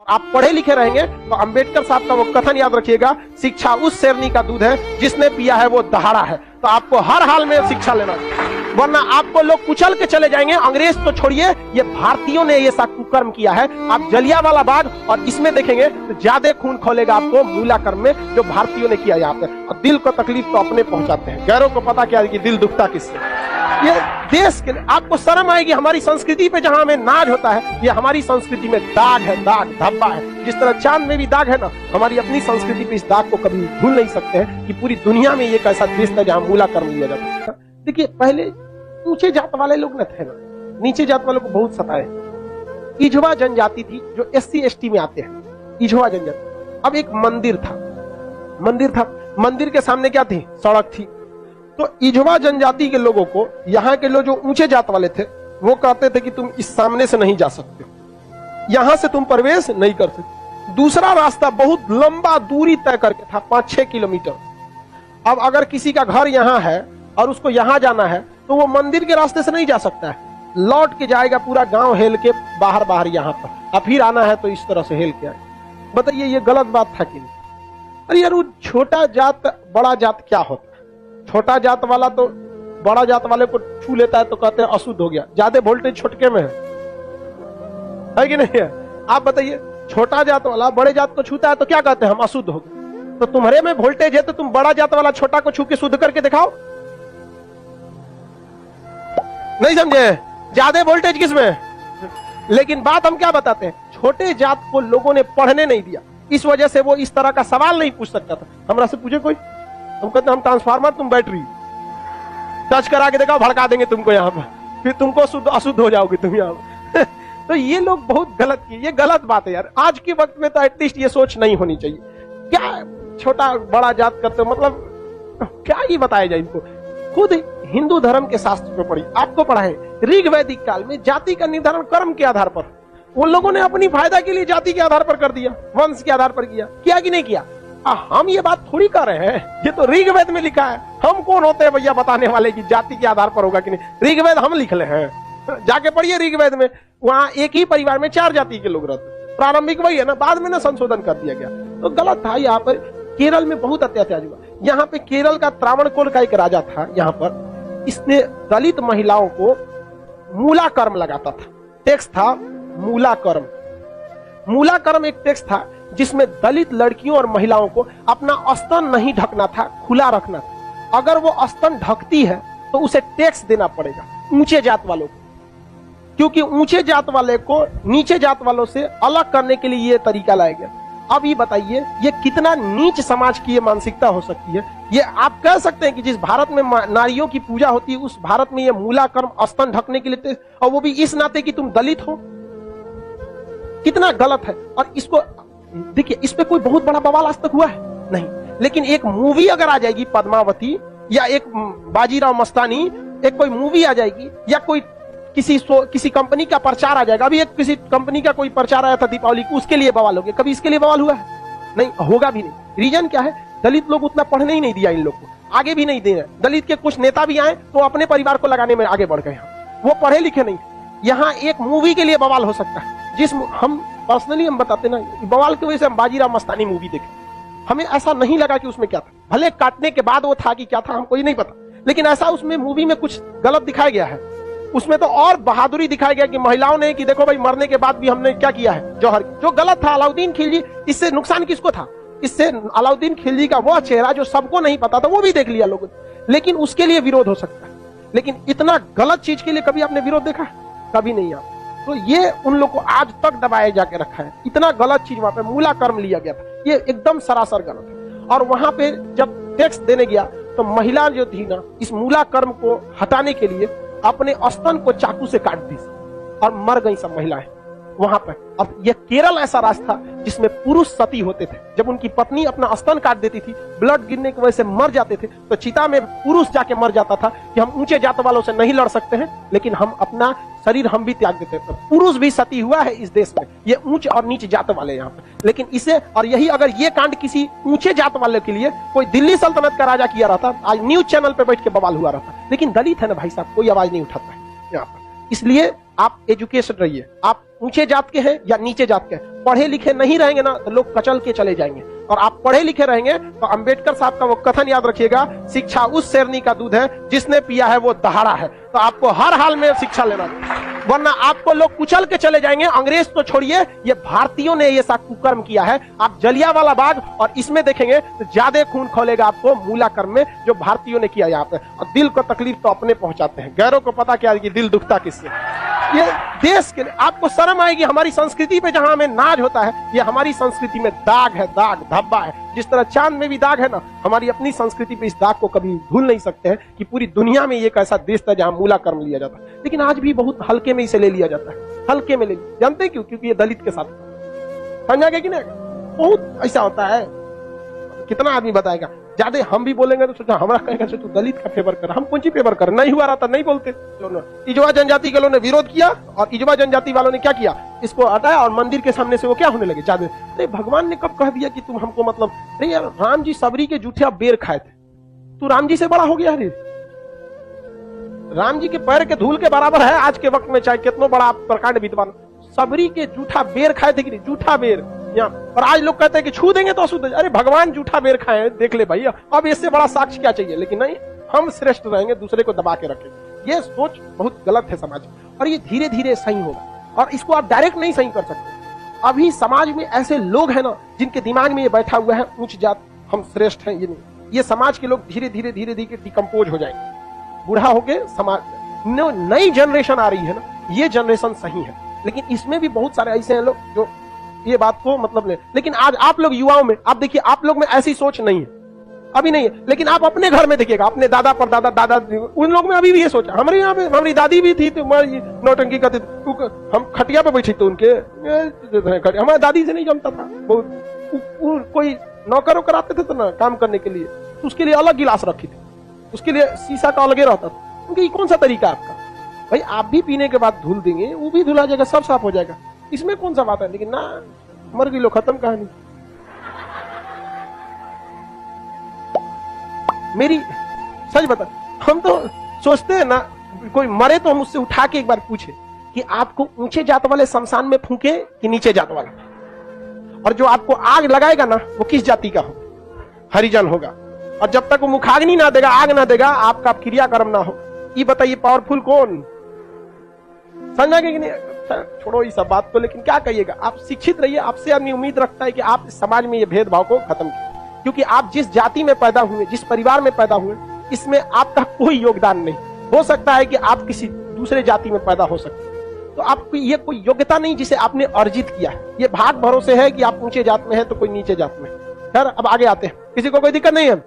आप पढ़े लिखे रहेंगे तो अंबेडकर साहब का वो कथन याद रखिएगा, शिक्षा उस शेरनी का दूध है जिसने पिया है वो दहाड़ा है। तो आपको हर हाल में शिक्षा लेना चाहिए, वरना आपको लोग कुचल के चले जाएंगे। अंग्रेज तो छोड़िए, ये भारतीयों ने ये सा कुकर्म किया है। आप जलियांवाला बाग और इसमें देखेंगे तो ज्यादा खून खोलेगा आपको मूला कर्म में, जो भारतीयों ने किया यहाँ पे। और दिल को तकलीफ तो अपने पहुंचाते हैं, गैरों को पता क्या है कि दिल दुखता किससे। ये देश के लिए आपको शर्म आएगी, हमारी संस्कृति पे जहां हमें नाज होता है, ये हमारी संस्कृति में दाग है, दाग धब्बा है। जिस तरह चांद में भी दाग है ना, हमारी अपनी संस्कृति पे इस दाग को कभी भूल नहीं सकते हैं कि पूरी दुनिया में ये कैसा देश था जहां मूला कर्म लिया जाता था। देखिए पहले ऊंचे जात वाले लोग न थे ना, नीचे जात वालों को बहुत सताए। इझवा जनजाति थी जो SC ST में आते हैं, इझवा जनजाति। अब एक मंदिर था, मंदिर के सामने क्या थी? सड़क थी। तो इझवा जनजाति के लोगों को यहाँ के लोग जो ऊंचे जात वाले थे वो कहते थे कि तुम इस सामने से नहीं जा सकते, यहां से तुम प्रवेश नहीं कर सकते। दूसरा रास्ता बहुत लंबा दूरी तय करके था, 5-6 किलोमीटर। अब अगर किसी का घर यहाँ है और उसको यहाँ जाना है तो वो मंदिर के रास्ते से नहीं जा सकता है, लौट के जाएगा पूरा गांव हेल के बाहर यहाँ पर, अब फिर आना है तो इस तरह से हेल के आए। बताइए ये गलत बात था कि नहीं? अरे यार वो छोटा जात बड़ा जात क्या होता है? छोटा जात वाला तो बड़ा जात वाले को छू लेता है तो कहते हैं अशुद्ध हो गया, ज्यादा वोल्टेज छोटके में है कि नहीं है? आप बताइए, छोटा जात वाला बड़े जात को छूता है तो क्या कहते हैं? हम अशुद्ध हो गए। तो तुम्हारे में वोल्टेज है तो तुम बड़ा जात वाला छोटा को छू के शुद्ध करके दिखाओ। नहीं समझे? ज्यादा वोल्टेज किसमें? लेकिन बात हम क्या बताते हैं, छोटे जात को लोगों ने पढ़ने नहीं दिया, इस वजह से वो इस तरह का सवाल नहीं पूछ सकता था। हमरा से पूछे कोई, हम कहते हम ट्रांसफार्मर तुम बैटरी, टच करा के देखा भड़का देंगे तुमको यहाँ पर, फिर तुमको अशुद्ध हो जाओगे तुम यहाँ पर। तो ये लोग बहुत गलत किए, ये गलत बात है यार। आज के वक्त में तो एटलीस्ट ये सोच नहीं होनी चाहिए। क्या छोटा बड़ा जात करते हो, मतलब क्या ये बताया जाए इनको? खुद हिंदू धर्म के शास्त्र में पढ़ी, आपको पढ़ा है ऋग वैदिक काल में जाति का निर्धारण कर्म के आधार पर उन लोगों ने अपनी फायदा के लिए जाति के आधार पर कर दिया, वंश के आधार पर किया कि नहीं किया? हम ये बात थोड़ी कर रहे हैं, ये तो ऋग्वेद में लिखा है। हम कौन होते हैं भैया बताने वाले कि जाति के आधार पर होगा कि नहीं? ऋग्वेद हम लिख ले हैं, जाके पढ़िए ऋग्वेद में, वहां एक ही परिवार में 4 जाति के लोग रहते। प्रारंभिक वही है ना, बाद में ना संशोधन कर दिया गया, तो गलत था। यहाँ पर केरल में बहुत अत्याचार हुआ। यहाँ पे केरल का त्रावणकोर का एक राजा था, यहाँ पर इसने दलित महिलाओं को मूला कर्म लगाता था। टैक्स था मूला कर्म। मूला कर्म एक टैक्स था जिसमें दलित लड़कियों और महिलाओं को अपना स्तन नहीं ढकना था, खुला रखना था। अगर वो स्तन ढकती है तो उसे टैक्स देना पड़ेगा ऊंचे जात वालों को, क्योंकि ऊंचे जात वाले को नीचे जात वालों से अलग करने के लिए ये तरीका लाया गया। अब ये बताइए ये कितना नीच समाज की ये मानसिकता हो सकती है? ये आप कह सकते हैं कि जिस भारत में नारियों की पूजा होती है उस भारत में ये मूला कर्म स्तन ढकने के लिए, और वो भी इस नाते कि तुम दलित हो, कितना गलत है। और इसको देखिए, इस पे कोई बहुत बड़ा बवाल आज तक हुआ है नहीं, लेकिन एक मूवी अगर आ जाएगी पद्मावती, या एक बाजीराव मस्तानी, एक कोई मूवी आ जाएगी, या कोई किसी कंपनी का प्रचार आ जाएगा। अभी एक किसी कंपनी का कोई प्रचार आया था दीपावली को, उसके लिए बवाल हो गया। कभी इसके लिए बवाल हुआ है? नहीं, होगा भी नहीं। रीजन क्या है? दलित लोग उतना पढ़ने ही नहीं दिया इन लोग को, आगे भी नहीं दे रहे। दलित के कुछ नेता भी आए तो अपने परिवार को लगाने में आगे बढ़ गए, वो पढ़े लिखे नहीं। यहाँ एक मूवी के लिए बवाल हो सकता है, जिस हम पर्सनली हम बताते ना, बवाल की वजह से हम बाजीराव मस्तानी मूवी देखे, हमें ऐसा नहीं लगा कि उसमें क्या था। भले काटने के बाद वो था कि क्या था हमको ही नहीं पता, लेकिन ऐसा उसमें मूवी में कुछ गलत दिखाया गया है। उसमें तो और बहादुरी दिखाया गया कि महिलाओं ने कि देखो भाई मरने के बाद भी हमने क्या किया है, जौहर, जो गलत था। अलाउद्दीन खिलजी, इससे नुकसान किसको था? इससे अलाउद्दीन खिलजी का वह चेहरा जो सबको नहीं पता था वो भी देख लिया लोगों ने, लेकिन उसके लिए विरोध हो सकता है। लेकिन इतना गलत चीज के लिए कभी आपने विरोध देखा? कभी नहीं। आप तो ये उन लोग को आज तक दबाए जाके रखा है। इतना गलत चीज वहां पे मूला कर्म लिया गया था, ये एकदम सरासर गलत है। और वहां पे जब टैक्स देने गया तो महिला जो थी ना, इस मूला कर्म को हटाने के लिए अपने स्तन को चाकू से काट दी और मर गई सब महिलाएं वहां पर। अब यह केरल ऐसा राज्य था जिसमें पुरुष सती होते थे। जब उनकी पत्नी अपना स्तन काट देती थी, ब्लड गिरने की वजह से मर जाते थे, तो चिता में पुरुष जाके मर जाता था कि हम ऊंचे जात वालों से नहीं लड़ सकते हैं, लेकिन हम अपना शरीर हम भी त्याग देते हैं। पुरुष भी सती हुआ है इस देश में, ये ऊंच और नीच जात वाले यहाँ पर। लेकिन इसे, और यही अगर ये कांड किसी ऊंचे जात वाले के लिए कोई दिल्ली सल्तनत का राजा किया रहता, आज न्यूज चैनल पे बैठ के बवाल हुआ रहता। लेकिन दलित है ना भाई साहब, कोई आवाज नहीं उठाता है यहाँ पर। इसलिए आप एजुकेशन रहिए, आप ऊंचे जात के हैं या नीचे जात के हैं, पढ़े लिखे नहीं रहेंगे ना तो लोग कचल के चले जाएंगे, और आप पढ़े लिखे रहेंगे तो अंबेडकर साहब का वो कथन याद रखिएगा, शिक्षा उस शेरनी का दूध है जिसने पिया है वो दहाड़ा है। तो आपको हर हाल में शिक्षा लेना चाहिए, वरना आपको लोग कुचल के चले जाएंगे। अंग्रेज तो छोड़िए, ये भारतीयों ने ये सा कुकर्म किया है। आप जलियांवाला बाग और इसमें देखेंगे तो ज्यादा खून खोलेगा आपको मूला कर्म में, जो भारतीयों ने किया यहाँ पे। और दिल को तकलीफ तो अपने पहुंचाते हैं, गैरों को पता क्या है कि दिल दुखता किससे। ये देश के लिए आपको शर्म आएगी, हमारी संस्कृति पे जहां हमें नाज होता है, ये हमारी संस्कृति में दाग है, दाग धब्बा है। जिस तरह चांद में भी दाग है ना, हमारी अपनी संस्कृति पे इस दाग को कभी भूल नहीं सकते हैं कि पूरी दुनिया में एक ऐसा देश था जहां मूला कर्म लिया जाता है, लेकिन आज भी बहुत हल्के में इसे ले लिया जाता है, हल्के में ले। जानते हैं क्यों? क्योंकि ये दलित के साथ, समझा गया कि नहीं? बहुत ऐसा होता है। कितना आदमी बताएगा, ज्यादा हम भी बोलेंगे तो सोचा हमारा कहेगा तू दलित का फेवर कर, हम कौन सी फेवर कर, नहीं हुआ रहा था नहीं बोलते। इजवा जनजाति के लोगों ने विरोध किया और इजवा जनजाति वालों ने क्या किया, इसको हटाया और मंदिर के सामने से वो क्या होने लगे, ज्यादा। अरे भगवान ने कब कह दिया कि तुम हमको मतलब, अरे यार राम जी सबरी के जूठे बेर खाए थे, तू राम जी से बड़ा हो गया। अरे राम जी के पैर के धूल के बराबर है आज के वक्त में, चाहे कितना बड़ा प्रकांड विद्वान, सबरी के जूठा बेर खाए थे कि नहीं, जूठा बेर यहाँ। और आज लोग कहते हैं कि छू देंगे तो अशुद्ध। अरे भगवान जूठा बेर खाए, देख ले भाई, अब इससे बड़ा साक्ष्य क्या चाहिए। लेकिन नहीं, हम श्रेष्ठ रहेंगे, दूसरे को दबा के रखेंगे। ये सोच बहुत गलत है समाज, और ये धीरे धीरे सही होगा, और इसको आप डायरेक्ट नहीं सही कर सकते। अभी समाज में ऐसे लोग हैं ना जिनके दिमाग में ये बैठा हुआ है उच्च जात हम श्रेष्ठ हैं, ये नहीं। ये समाज के लोग धीरे धीरे धीरे धीरे डिकम्पोज हो जाएंगे, बूढ़ा होके समाज। नई जनरेशन आ रही है ना, ये जनरेशन सही है, लेकिन इसमें भी बहुत सारे ऐसे हैं लोग जो ये बात को मतलब ले। लेकिन आज आप लोग युवाओं में आप देखिए, आप लोग में ऐसी सोच नहीं है, अभी नहीं है। लेकिन आप अपने घर में देखिएगा, अपने दादा पर दादा उन लोग में अभी भी ये सोच। हमारे यहाँ पे हमारी दादी भी थी तो नौटंकी करते थे, हम खटिया पे बैठे थे उनके, हमारी दादी से नहीं जमता था। कोई नौकर वोकर आते थे तो ना काम करने के लिए, तो उसके लिए अलग गिलास रखी थी, उसके लिए शीशा का अलगे रहता था। क्योंकि कौन सा तरीका आपका भाई, आप भी पीने के बाद धुल देंगे, वो भी धुला जाएगा, सब साफ हो जाएगा, इसमें कौन सा बात है। लेकिन ना, मर गई लो, खत्म कहानी। मेरी सच बता, हम तो सोचते हैं ना, कोई मरे तो हम उससे उठा के एक बार पूछे कि आपको ऊंचे जात वाले शमशान में फूंके कि नीचे जात वाला, और जो आपको आग लगाएगा ना वो किस जाति का हो, हरिजन होगा। और जब तक वो मुखाग्नि ना देगा, आग ना देगा, आपका क्रियाकर्म ना हो। ये बताइए पावरफुल कौन? समझा कि नहीं? छोड़ो इस सब बात को, लेकिन क्या कहिएगा, आप शिक्षित रहिए। आपसे आदमी उम्मीद रखता है कि आप समाज में ये भेदभाव को खत्म कीजिए, क्योंकि आप जिस जाति में पैदा हुए, जिस परिवार में पैदा हुए, इसमें आपका कोई योगदान नहीं। हो सकता है कि आप किसी दूसरे जाति में पैदा हो सकते हैं, तो आपकी ये कोई योग्यता नहीं जिसे आपने अर्जित किया है। ये भाग भरोसे है कि आप ऊंचे जात में है तो कोई नीचे जात में है। खैर अब आगे आते हैं, किसी को कोई दिक्कत नहीं है।